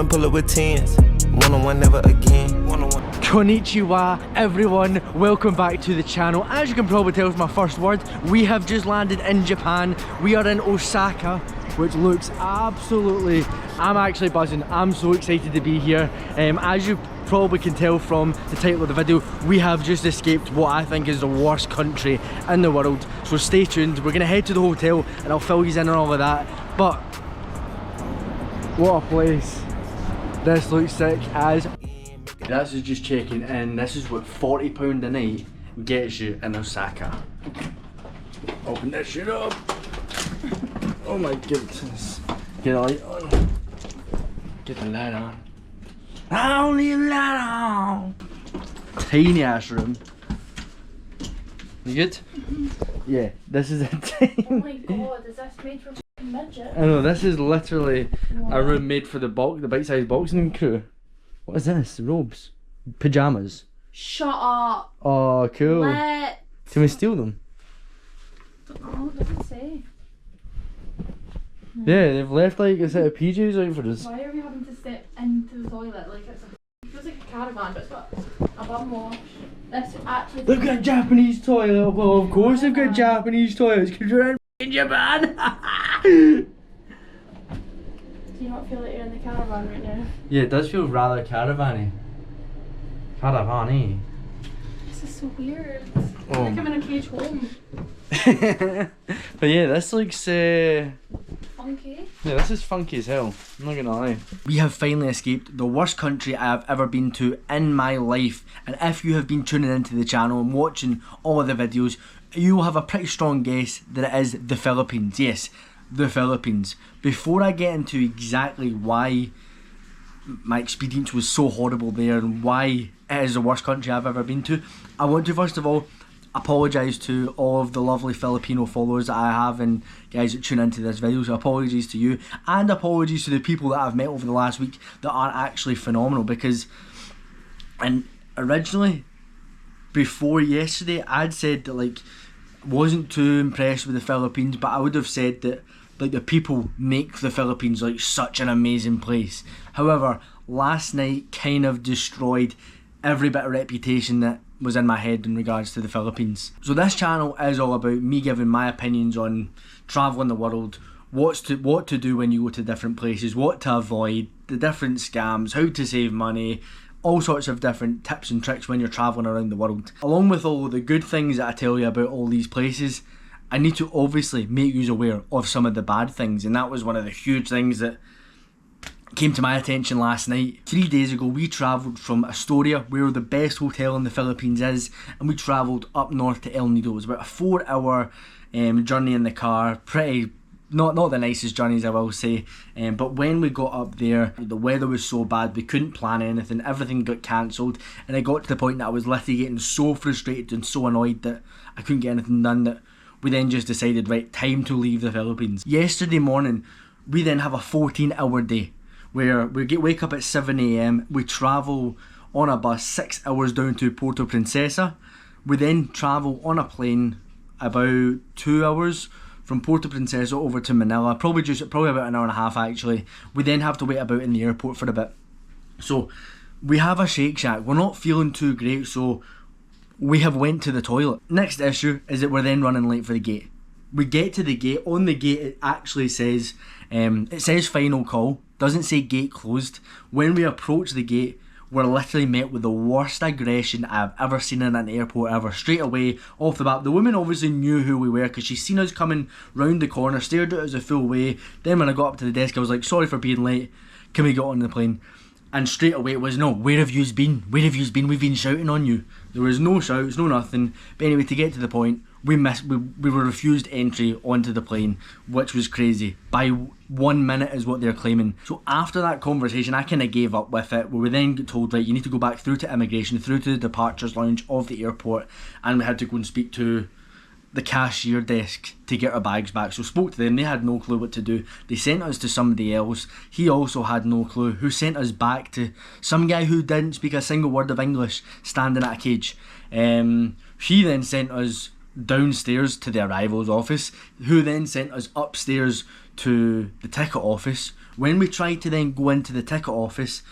one, pull up with tens. One-on-one, never again. One-on-one. Konnichiwa everyone, welcome back to the channel. As you can probably tell from my first word, we have just landed in Japan. We are in Osaka, which looks absolutely, I'm actually buzzing. I'm so excited to be here. As you probably can tell from the title of the video, we have just escaped what I think is the worst country in the world. So stay tuned, we're gonna head to the hotel and I'll fill you in on all of that. But what a place. This looks sick as. This is just checking in. This is what £40 a night gets you in Osaka. Open this shit up. Oh my goodness. Get the light on. Get the light on. I don't need a light on. Tiny ass room. You good? Mm-hmm. Yeah, this is a tiny. Oh my god, is this made for midget? I know, this is literally a room made for the bite-sized boxing crew. What is this? Robes? Pyjamas? Shut up. Oh, cool. Lit. Can we steal them? Oh, it doesn't say. Yeah, they've left like a set of PJs out for us. Why are we having to step into the toilet? Like it feels like a caravan, but it's got a bum wash. This actually. They've got a Japanese toilet. Well, of course they've got Japanese toilets because you're in Japan. Do you not feel like you're in the caravan right now? Yeah, it does feel rather caravan-y. Caravan-y. This is so weird. Oh. Like I'm in a cage home. But yeah, this looks Funky. yeah, this is funky as hell, I'm not gonna lie. We have finally escaped the worst country I have ever been to in my life, and if you have been tuning into the channel and watching all of the videos, you will have a pretty strong guess that it is the Philippines. Yes, the Philippines. Before I get into exactly why my experience was so horrible there and why it is the worst country I've ever been to, I want to first of all apologise to all of the lovely Filipino followers that I have and guys that tune into this video. So apologies to you, and apologies to the people that I've met over the last week that are actually phenomenal, because originally before yesterday I'd said that like wasn't too impressed with the Philippines, but I would have said that like the people make the Philippines like such an amazing place. However, last night kind of destroyed every bit of reputation that was in my head in regards to the Philippines. So this channel is all about me giving my opinions on travelling the world, what to do when you go to different places, what to avoid, the different scams, how to save money, all sorts of different tips and tricks when you're travelling around the world. Along with all the good things that I tell you about all these places, I need to obviously make you aware of some of the bad things, and that was one of the huge things that came to my attention last night. 3 days ago we travelled from Astoria, where the best hotel in the Philippines is, and we travelled up north to El Nido. It was about a 4-hour journey in the car. Pretty not the nicest journeys, I will say, but when we got up there the weather was so bad we couldn't plan anything, everything got cancelled, and I got to the point that I was literally getting so frustrated and so annoyed that I couldn't get anything done, that we then just decided, right, time to leave the Philippines. Yesterday morning we then have a 14-hour day where we wake up at 7 AM, we travel on a bus 6 hours down to Puerto Princesa, we then travel on a plane about 2 hours from Puerto Princesa over to Manila, probably about an hour and a half actually. We then have to wait about in the airport for a bit. So we have a Shake Shack, we're not feeling too great, so we have went to the toilet. Next issue is that we're then running late for the gate. We get to the gate, on the gate it actually says, final call, doesn't say gate closed. When we approach the gate, we're literally met with the worst aggression I've ever seen in an airport ever. Straight away, off the bat, the woman obviously knew who we were because she's seen us coming round the corner, stared at us a full way. Then when I got up to the desk I was like, sorry for being late, can we get on the plane? And straight away it was, no, where have yous been? Where have yous been? We've been shouting on you. There was no shouts, no nothing. But anyway, to get to the point, we were refused entry onto the plane, which was crazy. By 1 minute is what they're claiming. So after that conversation, I kind of gave up with it. We were then told, right, you need to go back through to immigration, through to the departures lounge of the airport, and we had to go and speak to the cashier desk to get our bags back. So spoke to them, they had no clue what to do. They sent us to somebody else, he also had no clue, who sent us back to some guy who didn't speak a single word of English, standing at a cage. He then sent us downstairs to the arrivals office, who then sent us upstairs to the ticket office, When we tried to then go into the ticket office,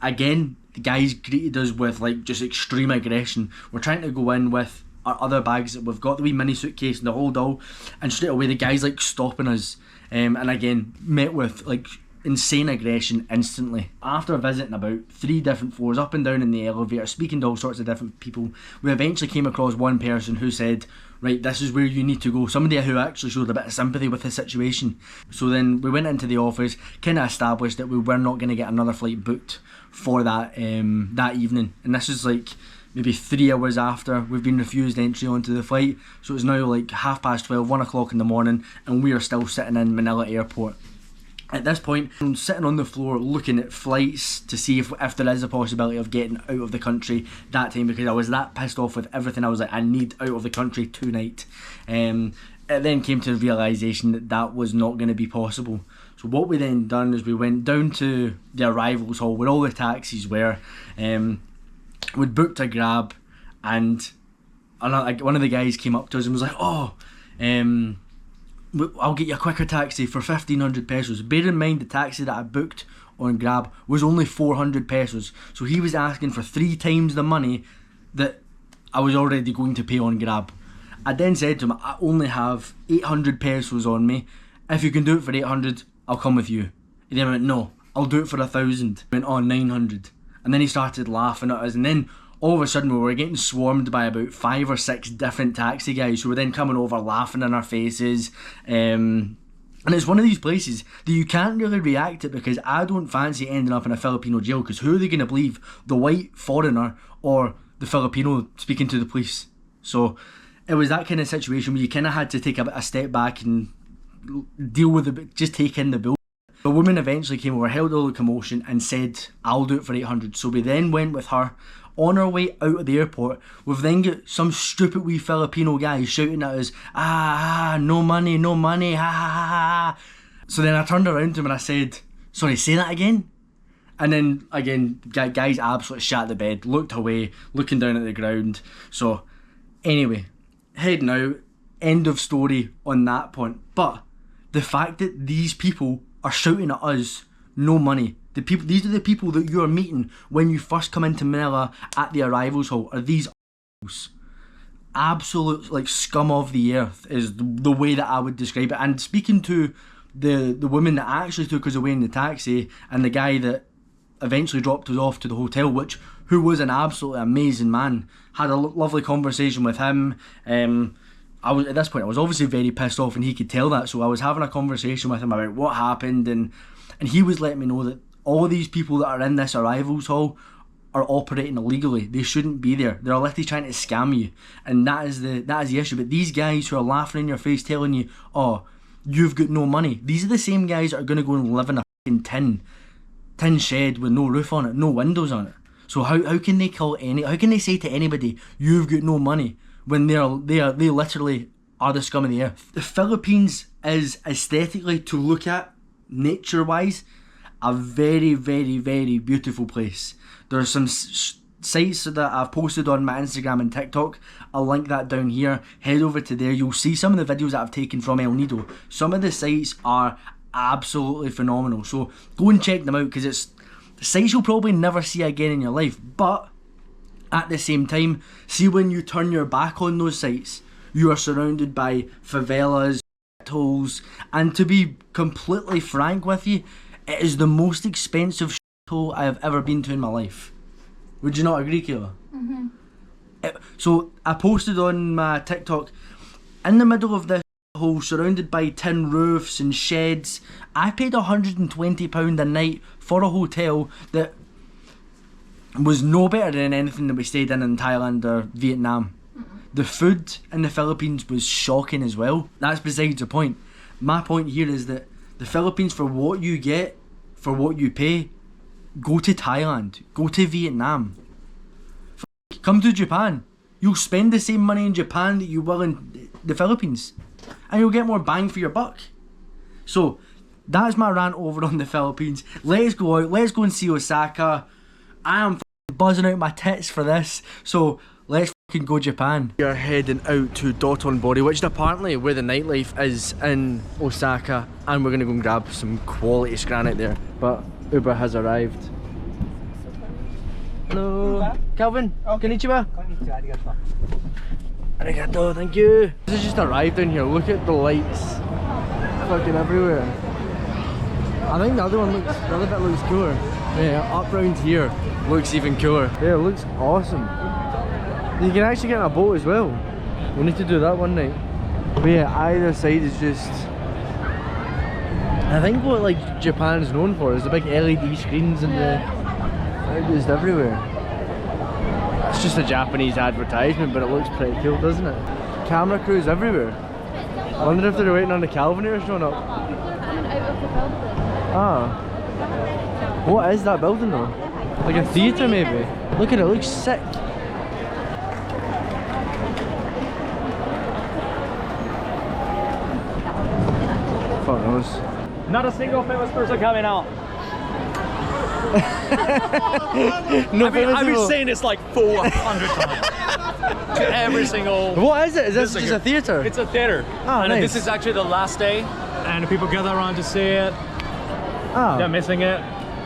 again, the guys greeted us with like just extreme aggression. We're trying to go in with our other bags that we've got, the wee mini suitcase and the whole doll, and straight away the guys like stopping us, and again met with like insane aggression instantly. After visiting about 3 different floors, up and down in the elevator, speaking to all sorts of different people, we eventually came across one person who said, right, this is where you need to go. Somebody who actually showed a bit of sympathy with the situation. So then we went into the office, kind of established that we were not going to get another flight booked for that that evening. And this is like maybe 3 hours after we've been refused entry onto the flight. So it's now like 12:30, 1 o'clock in the morning, and we are still sitting in Manila airport. At this point, I'm sitting on the floor looking at flights to see if there is a possibility of getting out of the country that time, because I was that pissed off with everything. I was like, I need out of the country tonight. It then came to the realisation that that was not going to be possible. So what we then done is we went down to the arrivals hall where all the taxis were. We'd booked a Grab, and one of the guys came up to us and was like, oh, I'll get you a quicker taxi for 1,500 pesos. Bear in mind the taxi that I booked on Grab was only 400 pesos. So he was asking for 3 times the money that I was already going to pay on Grab. I then said to him, I only have 800 pesos on me. If you can do it for 800, I'll come with you. He then went, no, I'll do it for 1,000. Went on 900. And then he started laughing at us, and then all of a sudden we were getting swarmed by about 5 or 6 different taxi guys who were then coming over laughing in our faces. And it's one of these places that you can't really react to, because I don't fancy ending up in a Filipino jail, because who are they going to believe? The white foreigner or the Filipino speaking to the police? So it was that kind of situation where you kind of had to take a step back and deal with it, just take in the bill. The woman eventually came over, held all the commotion, and said, I'll do it for 800. So we then went with her. On our way out of the airport, we've then got some stupid wee Filipino guy shouting at us, no money, no money, ha ha ha ha. So then I turned around to him and I said, sorry, say that again? And then again, guys absolutely shat the bed, looked away, looking down at the ground. So anyway, heading out, end of story on that point. But the fact that these people are shouting at us, no money. These are the people that you are meeting when you first come into Manila at the arrivals hall. Are these absolute like scum of the earth is the way that I would describe it. And speaking to the woman that actually took us away in the taxi, and the guy that eventually dropped us off to the hotel, who was an absolutely amazing man, had a lovely conversation with him. At this point I was obviously very pissed off, and he could tell that, so I was having a conversation with him about what happened, and he was letting me know that all of these people that are in this arrivals hall are operating illegally. They shouldn't be there. They're literally trying to scam you, and that is the issue. But these guys who are laughing in your face, telling you, oh, you've got no money, these are the same guys that are going to go and live in a fucking tin shed with no roof on it, no windows on it. So how can they how can they say to anybody, you've got no money, when they literally are the scum of the earth? The Philippines is aesthetically, to look at, nature-wise, a very, very, very beautiful place. There are some sites that I've posted on my Instagram and TikTok. I'll link that down here. Head over to there. You'll see some of the videos that I've taken from El Nido. Some of the sites are absolutely phenomenal. So go and check them out, because it's sites you'll probably never see again in your life. But at the same time, see, when you turn your back on those sites, you are surrounded by favelas, holes, and to be completely frank with you, it is the most expensive hole I have ever been to in my life. Would you not agree, Kayla? Mm-hmm. So I posted on my TikTok, in the middle of this hole, surrounded by tin roofs and sheds, I paid £120 a night for a hotel that was no better than anything that we stayed in Thailand or Vietnam. The food in the Philippines was shocking as well. That's besides the point. My point here is that the Philippines, for what you get, for what you pay, go to Thailand, go to Vietnam. Come to Japan. You'll spend the same money in Japan that you will in the Philippines, and you'll get more bang for your buck. So that's my rant over on the Philippines. Let's go out, let's go and see Osaka. I am buzzing out my tits for this, so let's can go Japan. We are heading out to Dotonbori, which is apparently where the nightlife is in Osaka, and we're gonna go and grab some quality granite there. But Uber has arrived. Hello, Calvin. Konnichiwa. Arigato, thank you. This has just arrived in here. Look at the lights, fucking everywhere. I think the other bit looks cooler. Yeah, up round here looks even cooler. Yeah, it looks awesome. You can actually get on a boat as well. We need to do that one night. But yeah, either side is just... I think what like Japan's known for is the big LED screens and they're just everywhere. It's just a Japanese advertisement, but it looks pretty cool, doesn't it? Camera crews everywhere. I wonder if they're waiting on the Calvinator showing up. People are coming out of the building. Ah. What is that building though? Like a theatre maybe? Look at it, it looks sick. Fuck knows. Not a single famous person coming out. No, I've been saying this like 400 times. To every single... What is it? Is this just a theatre? It's a theatre. Oh, and nice. this is actually the last day. And people gather around to see it. Ah. They're missing it.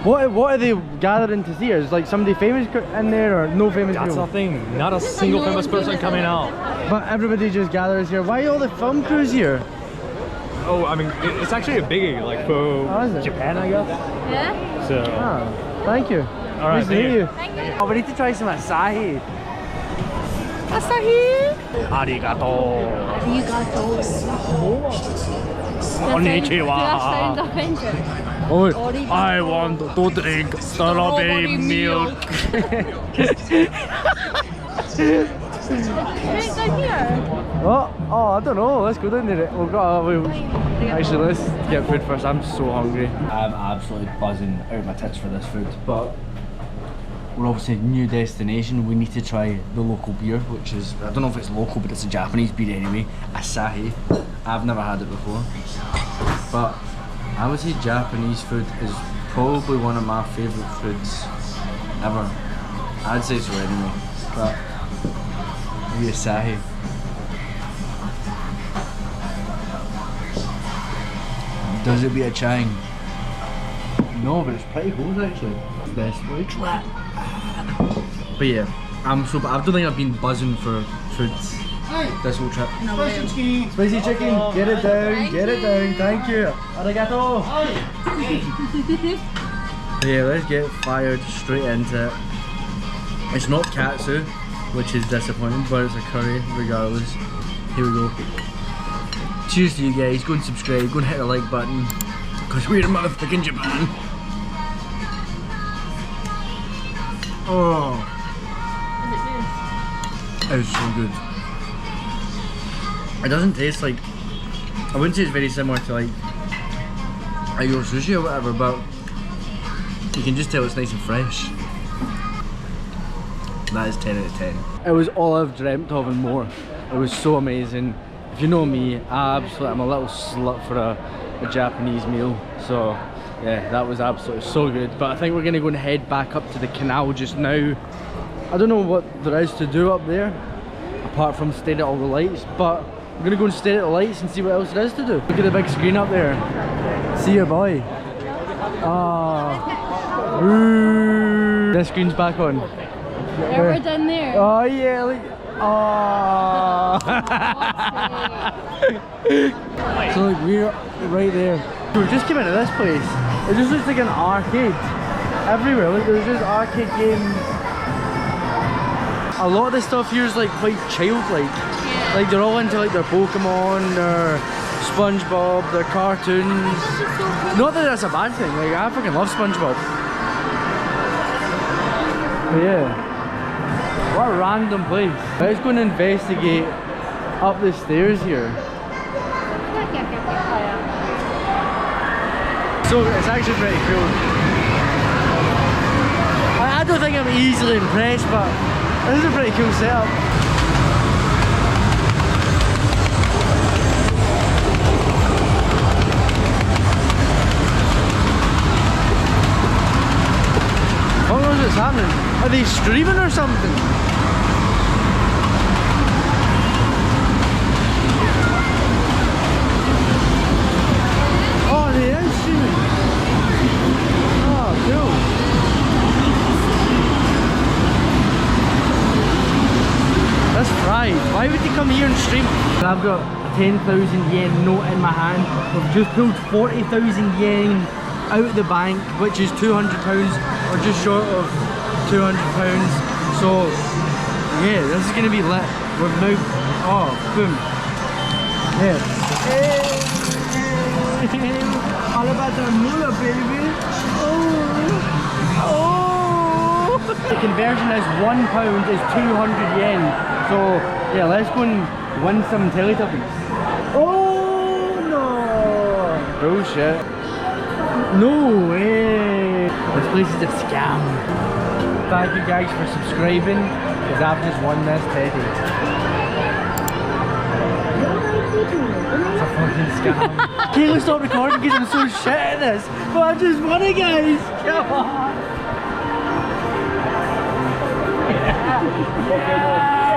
What are they gathering to see? Is like somebody famous in there or no famous That's people? the thing. Not a single famous person coming out. But everybody just gathers here. Why are all the film crews here? Oh, I mean, it's actually a biggie, like for Japan, I guess. Yeah? So... Ah, thank you. All right, Nice to meet you. Thank you. Oh, we need to try some asahi. Asahi! Arigato. Konnichiwa. Do that sound offensive? Oh, I want to drink strawberry milk. Oh, I don't know. Let's go down there. Actually, let's get food first. I'm so hungry. I'm absolutely buzzing out my tits for this food. But we're obviously a new destination. We need to try the local beer, which is, I don't know if it's local, but it's a Japanese beer anyway. Asahi. I've never had it before. But I would say Japanese food is probably one of my favourite foods ever. I'd say so anyway. But maybe Asahi. Does it be a chang? No, but it's pretty cool actually. Best way to try. But yeah, I don't think I've been buzzing for foods this whole trip. Spicy chicken, get it down, get it down, thank you. Arigato. Yeah, let's get fired straight into it. It's not katsu, which is disappointing, but it's a curry regardless. Here we go. Cheers to you guys, go and subscribe, go and hit the like button, because we're in motherfucking Japan. Oh. It was so good. It doesn't taste like, I wouldn't say it's very similar to like your sushi or whatever, but you can just tell it's nice and fresh. That is 10 out of 10. It was all I've dreamt of and more. It was so amazing. If you know me, I'm a little slut for a Japanese meal. So yeah, that was absolutely so good. But I think we're gonna go and head back up to the canal just now. I don't know what there is to do up there, apart from stare at all the lights, but we're gonna go and stare at the lights and see what else there is to do. Look at the big screen up there. See your boy. Ah. Ooh. This screen's back on. Yeah, we're down there. Oh yeah, look. Oh. So like we're right there. We just came into this place. It just looks like an arcade everywhere. Like there's just arcade games. A lot of the stuff here is like quite childlike. Yeah. Like they're all into like their Pokemon, their SpongeBob, their cartoons. Not that that's a bad thing. Like I fucking love SpongeBob. But yeah. What a random place. Let's go and investigate up the stairs here. So it's actually pretty cool. I don't think I'm easily impressed, but this is a pretty cool setup. What knows what's happening? Are they streaming or something? stream. I've got a 10,000 yen note in my hand. We've just pulled 40,000 yen out of the bank, which is £200, or just short of £200. So yeah, this is gonna be lit. We've now, oh boom, yeah. All about the moolah, baby. Oh. The conversion is £1 is 200 yen. So yeah, let's go and win some Teletubbies. Oh no! Bullshit. No way! This place is a scam. Thank you guys for subscribing, because I've just won this teddy. It's a fucking scam. Kayla, stop recording because I'm so shit at this. But I just won it, guys! Come on!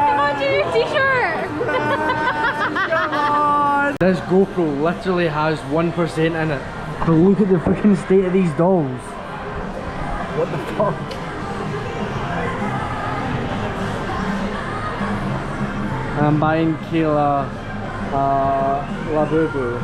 Come on, do your t-shirt! Come on! This GoPro literally has 1% in it. But look at the freaking state of these dolls. What the fuck? I'm buying Kayla Labubu.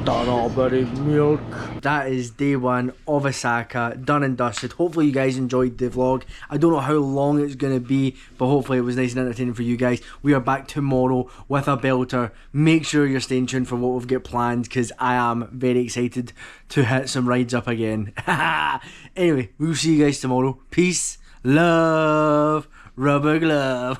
Strawberry milk. That is day one of Osaka, done and dusted. Hopefully you guys enjoyed the vlog. I don't know how long it's going to be, but hopefully it was nice and entertaining for you guys. We are back tomorrow with a belter. Make sure you're staying tuned for what we've got planned, because I am very excited to hit some rides up again. Anyway, we'll see you guys tomorrow. Peace, love, rubber glove.